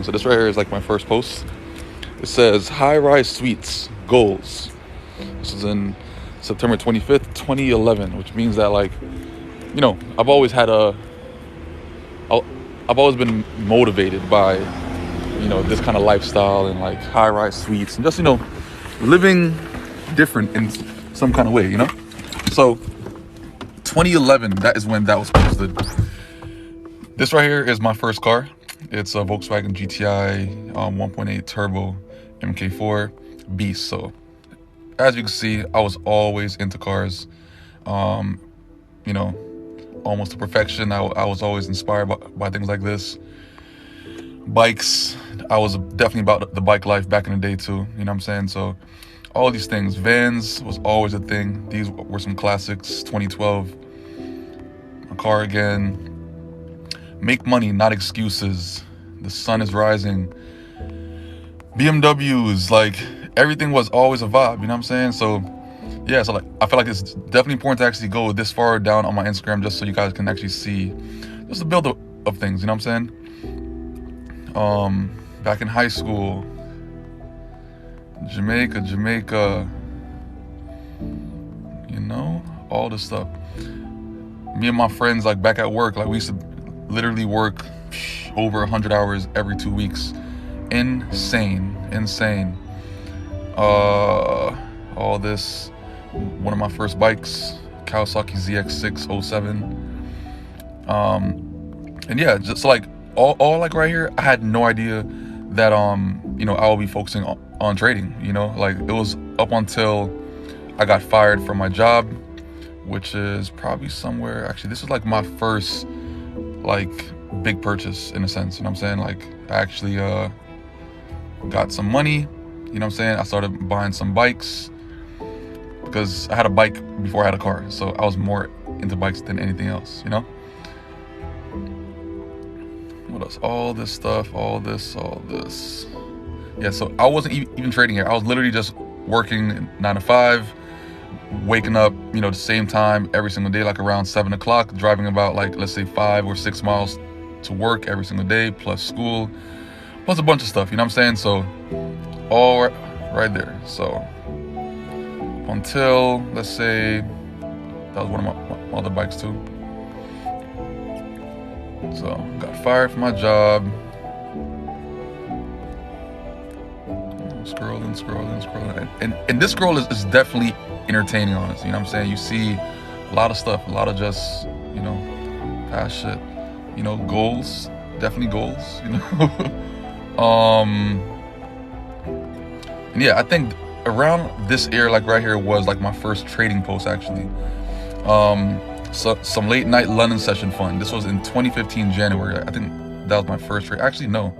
So this right here is like my first post. It says high-rise suites goals. This is in September 25th, 2011, which means that, like, you know, I've always been motivated by, you know, this kind of lifestyle and like high-rise suites and just, you know, living different in some kind of way, you know? So 2011, that is when that was posted. This right here is my first car. It's a Volkswagen GTI 1.8 turbo MK4 beast. So as you can see, I was always into cars, you know, almost to perfection. I was always inspired by things like this. Bikes, I was definitely about the bike life back in the day too, you know what I'm saying? So all these things, vans was always a thing. These were some classics. 2012, a car again. Make money, not excuses. The sun is rising. BMWs, like, everything was always a vibe, you know what I'm saying? So yeah, so like I feel like it's definitely important to actually go this far down on my Instagram just so you guys can actually see just the build up of things, you know what I'm saying? Back in high school, Jamaica, you know, all this stuff. Me and my friends, like, back at work, like, we used to literally work over 100 hours every 2 weeks. Insane. All this, one of my first bikes, Kawasaki ZX6 07. And yeah, just like all like right here, I had no idea that you know, I will be focusing on trading, you know? Like, it was up until I got fired from my job, which is probably somewhere, actually this was like my first like big purchase in a sense, you know what I'm saying? Like, I actually got some money, you know what I'm saying? I started buying some bikes because I had a bike before I had a car, so I was more into bikes than anything else, you know? What else? All this stuff, all this. Yeah, so I wasn't even trading here. I was literally just working 9 to 5, waking up, you know, the same time every single day, like around 7 o'clock, driving about, like, let's say 5 or 6 miles to work every single day, plus school, plus a bunch of stuff, you know what I'm saying? So all right there. So until, let's say, that was one of my other bikes too. So got fired from my job. Scrolling. And this scroll is definitely entertaining, honestly, you know what I'm saying? You see a lot of stuff, a lot of just, you know, past shit, you know, goals, definitely goals, you know? And yeah, I think around this era, like right here, was like my first trading post, actually. So some late night London session fun. This was in 2015 January. I think that was my first trade. Actually, no,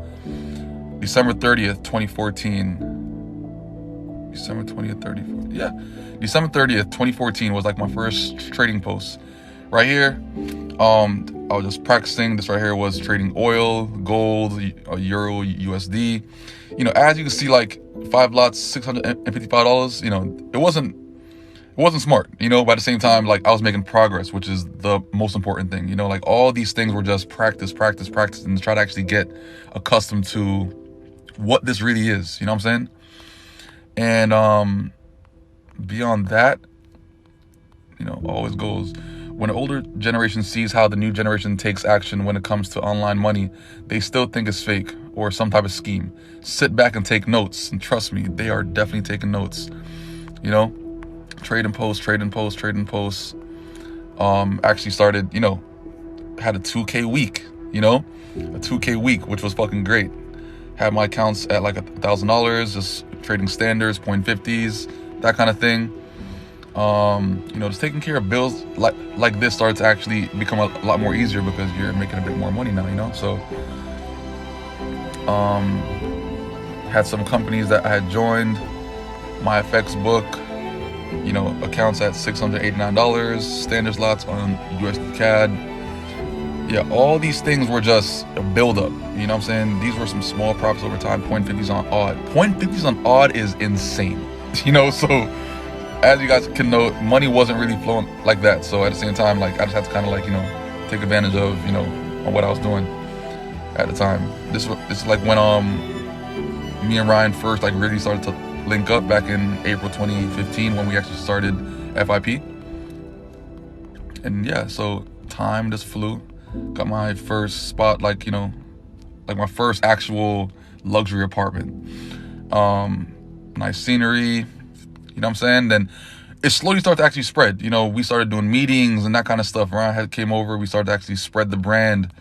December 30th, 2014. December 20th, 30th. Yeah, December 30th, 2014 was like my first trading post. Right here, I was just practicing. This right here was trading oil, gold, euro, USD. You know, as you can see, like 5 lots, $655. You know, it wasn't smart, you know, but at the same time, like, I was making progress, which is the most important thing, you know? Like, all these things were just practice, and to try to actually get accustomed to what this really is, you know what I'm saying? And beyond that, you know, always goes, when the older generation sees how the new generation takes action when it comes to online money, they still think it's fake or some type of scheme. Sit back and take notes, and trust me, they are definitely taking notes, you know? Trade and post. Actually started, you know, had a 2K week, you know, a 2K week, which was fucking great. Had my accounts at like $1,000, just trading standards, 0.50s, that kind of thing. You know, just taking care of bills like this started to actually become a lot more easier because you're making a bit more money now, you know? So, had some companies that I had joined, my FX book, you know, accounts at $689, standard lots on USD CAD. Yeah, all these things were just a build-up, you know what I'm saying? These were some small profits over time. 0.50s on odd. 0.50s on odd is insane, you know? So as you guys can know, money wasn't really flowing like that. So at the same time, like, I just had to kind of, like, you know, take advantage of, you know, on what I was doing. at the time. This is like when me and Ryan first like really started to link up back in April 2015 when we actually started FIP. And yeah, so time just flew. Got my first spot, like, you know, like my first actual luxury apartment. Nice scenery, you know what I'm saying? Then it slowly started to actually spread. You know, we started doing meetings and that kind of stuff. Ryan came over, we started to actually spread the brand,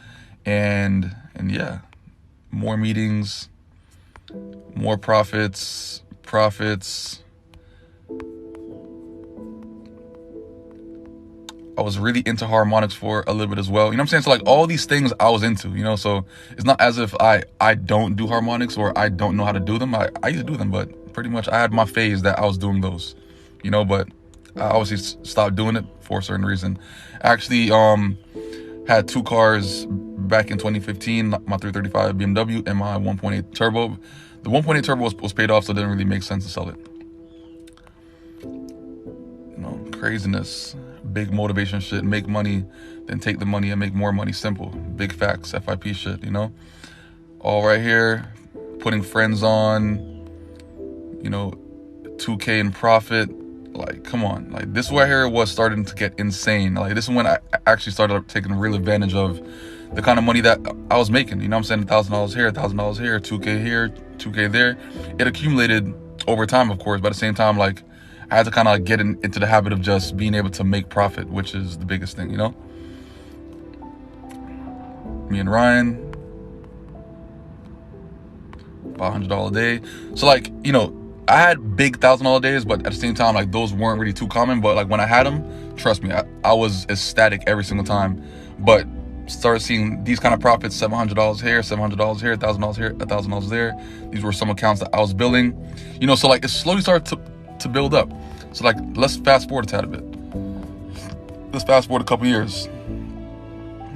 and yeah, more meetings, more profits. I was really into harmonics for a little bit as well. You know what I'm saying? So like all these things I was into, you know, so it's not as if I don't do harmonics or I don't know how to do them. I used to do them, but pretty much I had my phase that I was doing those, you know, but I obviously stopped doing it for a certain reason. I actually had 2 cars back in 2015, my 335 BMW and my 1.8 turbo. The 1.8 turbo was paid off, so it didn't really make sense to sell it. You know, craziness. Big motivation shit, make money, then take the money and make more money. Simple. Big facts, FIP shit, you know? All right here, putting friends on, you know, 2K in profit. Like, come on. Like, this right here was starting to get insane. Like, this is when I actually started taking real advantage of the kind of money that I was making. You know what I'm saying? $1,000 here, $1,000 here, 2K here, 2K there. It accumulated over time, of course, but at the same time, like, I had to kind of get into the habit of just being able to make profit, which is the biggest thing, you know? Me and Ryan, about $100 a day. So, like, you know, I had big $1,000 days, but at the same time, like, those weren't really too common. But, like, when I had them, trust me, I was ecstatic every single time. But started seeing these kind of profits, $700 here, $700 here, $1,000 here, $1,000 there. These were some accounts that I was building. You know, so, like, it slowly started to build up. So, like, let's fast forward a tad bit. Let's fast forward a couple years.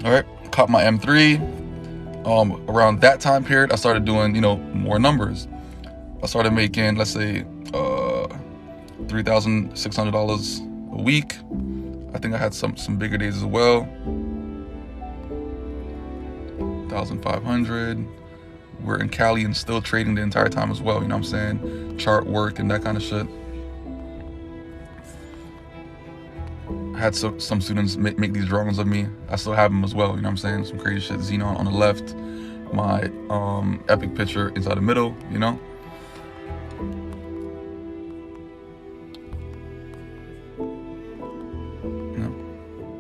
All right, caught my M3. Around that time period, I started doing, you know, more numbers. I started making, let's say, $3,600 a week. I think I had some bigger days as well. 1,500. We're in Cali and still trading the entire time as well. You know what I'm saying? Chart work and that kind of shit. I had some students make these drawings of me. I still have them as well. You know what I'm saying? Some crazy shit. Xenon on the left. My epic picture inside the middle. You know?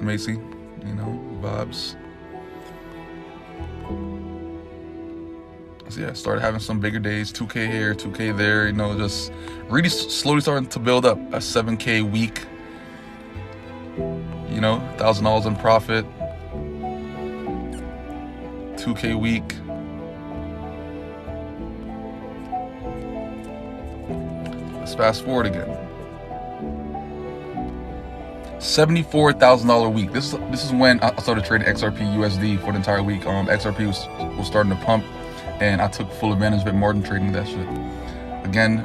Macy, you know, vibes. So yeah, started having some bigger days, 2K here, 2K there, you know, just really slowly starting to build up a 7K week, you know, $1,000 in profit, 2K week. Let's fast forward again. $74,000 a week. This is when I started trading XRP USD for the entire week. XRP was starting to pump, and I took full advantage of it, margin trading that shit. Again,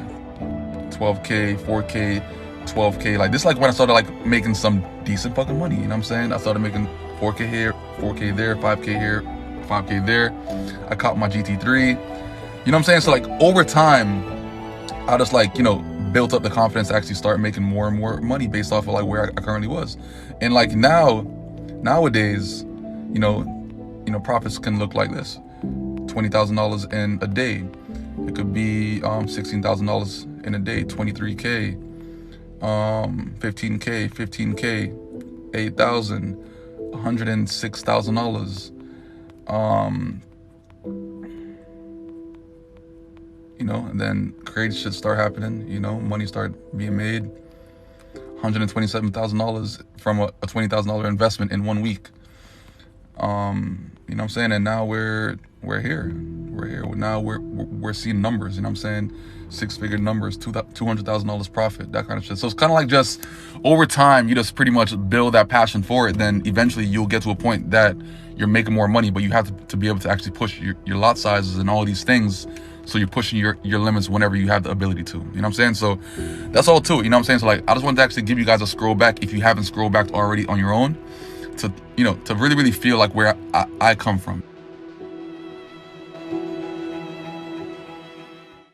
12K, 4K, 12K. Like, this is like when I started like making some decent fucking money. You know what I'm saying? I started making 4K here, 4K there, 5K here, 5K there. I caught my GT3. You know what I'm saying? So like over time, I just like, you know, built up the confidence to actually start making more and more money based off of like where I currently was. And like nowadays, you know, profits can look like this: $20,000 in a day. It could be $16,000 in a day, 23K, 15K, 15K, 8,000, $106,000. You know, and then crazy shit start happening, you know, money start being made. $127,000 from a $20,000 investment in 1 week. You know what I'm saying? And now we're here. Now we're seeing numbers, you know what I'm saying? 6-figure numbers, $200,000 profit, that kind of shit. So it's kind of like just over time, you just pretty much build that passion for it. Then eventually you'll get to a point that you're making more money, but you have to be able to actually push your lot sizes and all these things. So you're pushing your limits whenever you have the ability to, you know what I'm saying? So that's all too, you know what I'm saying? So like, I just wanted to actually give you guys a scroll back if you haven't scrolled back already on your own, to, you know, to really feel like where I come from.